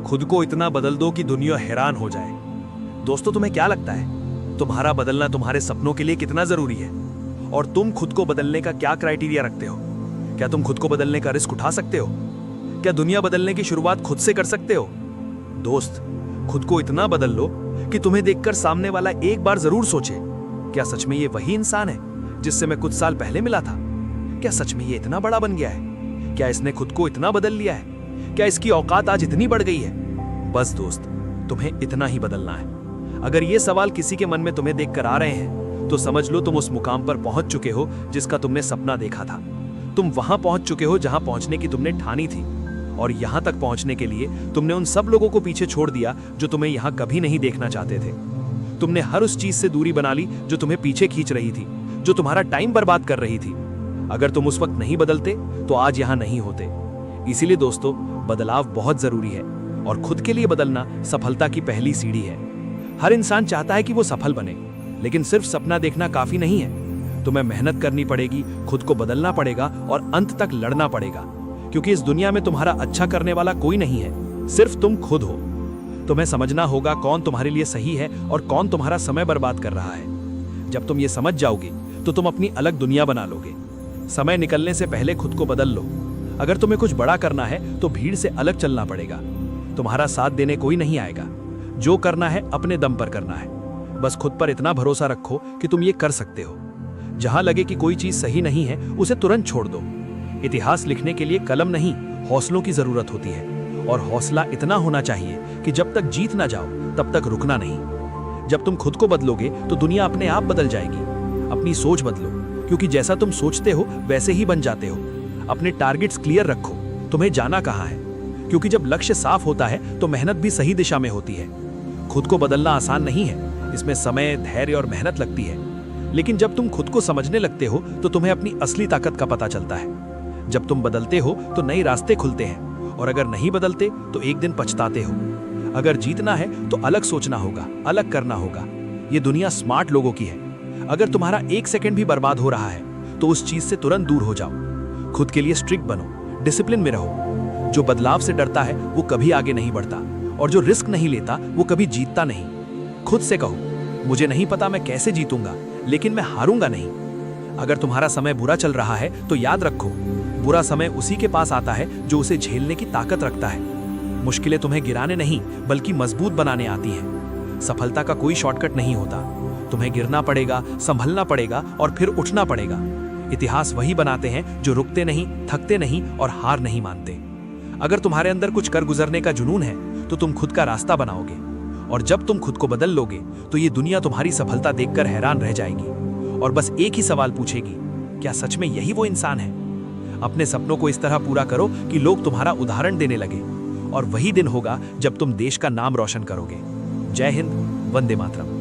खुद को इतना बदल दो कि दुनिया हैरान हो जाए। दोस्तों, तुम्हें क्या लगता है तुम्हारा बदलना तुम्हारे सपनों के लिए कितना जरूरी है? और तुम खुद को बदलने का क्या क्राइटेरिया रखते हो? क्या तुम खुद को बदलने का रिस्क उठा सकते हो? क्या दुनिया बदलने की शुरुआत खुद से कर सकते हो? दोस्त, खुद को इतना बदल लो कि तुम्हें देखकर सामने वाला एक बार जरूर सोचे, क्या सच में ये वही इंसान है जिससे मैं कुछ साल पहले मिला था? क्या सच में ये इतना बड़ा बन गया है? क्या इसने खुद को इतना बदल लिया है? क्या इसकी औकात आज इतनी बढ़ गई है? बस दोस्त, तुम्हें इतना ही बदलना है। अगर ये सवाल किसी के मन में तुम्हें देखकर आ रहे हैं तो समझ लो तुम उस मुकाम पर पहुंच चुके हो जिसका तुमने सपना देखा था। तुम वहां पहुंच चुके हो जहां पहुंचने की तुमने ठानी थी। और यहां तक पहुंचने के लिए तुमने उन सब लोगों को पीछे छोड़ दिया जो तुम्हें यहां कभी नहीं देखना चाहते थे। तुमने हर उस चीज से दूरी बना ली जो तुम्हें पीछे खींच रही थी, जो तुम्हारा टाइम बर्बाद कर रही थी। अगर तुम उस वक्त नहीं बदलते तो आज यहां नहीं होते। इसीलिए दोस्तों, बदलाव बहुत जरूरी है और खुद के लिए बदलना सफलता की पहली सीढ़ी है। हर इंसान चाहता है कि वो सफल बने, लेकिन सिर्फ सपना देखना काफी नहीं है। तुम्हें मेहनत करनी पड़ेगी, खुद को बदलना पड़ेगा और अंत तक लड़ना पड़ेगा, क्योंकि इस दुनिया में तुम्हारा अच्छा करने वाला कोई नहीं है, सिर्फ तुम खुद हो। तुम्हें समझना होगा कौन तुम्हारे लिए सही है और कौन तुम्हारा समय बर्बाद कर रहा है। जब तुम ये समझ जाओगे तो तुम अपनी अलग दुनिया बना लोगे। समय निकलने से पहले खुद को बदल लो। अगर तुम्हें कुछ बड़ा करना है तो भीड़ से अलग चलना पड़ेगा। तुम्हारा साथ देने कोई नहीं आएगा। जो करना है अपने दम पर करना है। बस खुद पर इतना भरोसा रखो कि तुम ये कर सकते हो। जहां लगे कि कोई चीज सही नहीं है उसे तुरंत छोड़ दो। इतिहास लिखने के लिए कलम नहीं, हौसलों की जरूरत होती है। और हौसला इतना होना चाहिए कि जब तक जीत ना जाओ तब तक रुकना नहीं। जब तुम खुद को बदलोगे तो दुनिया अपने आप बदल जाएगी। अपनी सोच बदलो, क्योंकि जैसा तुम सोचते हो वैसे ही बन जाते हो। अपने टारगेट्स क्लियर रखो, तुम्हें जाना कहाँ है, क्योंकि जब लक्ष्य साफ होता है तो मेहनत भी सही दिशा में होती है। खुद को बदलना आसान नहीं है, इसमें समय, धैर्य और मेहनत लगती है। लेकिन जब तुम खुद को समझने लगते हो तो तुम्हें अपनी असली ताकत का पता चलता है। जब तुम बदलते हो तो नए रास्ते खुलते हैं, और अगर नहीं बदलते तो एक दिन पछताते हो। अगर जीतना है तो अलग सोचना होगा, अलग करना होगा। ये दुनिया स्मार्ट लोगों की है। अगर तुम्हारा एक सेकंड भी बर्बाद हो रहा है तो उस चीज से तुरंत दूर हो जाओ। खुद के लिए स्ट्रिक्ट बनो, डिसिप्लिन में रहो। जो बदलाव से डरता है वो कभी आगे नहीं बढ़ता, और जो रिस्क नहीं लेता वो कभी जीतता नहीं। खुद से कहो, मुझे नहीं पता मैं कैसे जीतूंगा, लेकिन मैं हारूंगा नहीं। अगर तुम्हारा समय बुरा चल रहा है तो याद रखो, बुरा समय उसी के पास आता है जो उसे झेलने की ताकत रखता है। मुश्किलें तुम्हें गिराने नहीं बल्कि मजबूत बनाने आती हैं। सफलता का कोई शॉर्टकट नहीं होता। तुम्हें गिरना पड़ेगा, संभलना पड़ेगा और फिर उठना पड़ेगा। इतिहास वही बनाते हैं जो रुकते नहीं, थकते नहीं और हार नहीं मानते। अगर तुम्हारे अंदर कुछ कर गुजरने का जुनून है तो तुम खुद का रास्ता बनाओगे, और जब तुम खुद को बदल लोगे तो ये दुनिया तुम्हारी सफलता देखकर हैरान रह जाएगी और बस एक ही सवाल पूछेगी, क्या सच में यही वो इंसान है? अपने सपनों को इस तरह पूरा करो कि लोग तुम्हारा उदाहरण देने लगे, और वही दिन होगा जब तुम देश का नाम रोशन करोगे। जय हिंद, वंदे मातरम।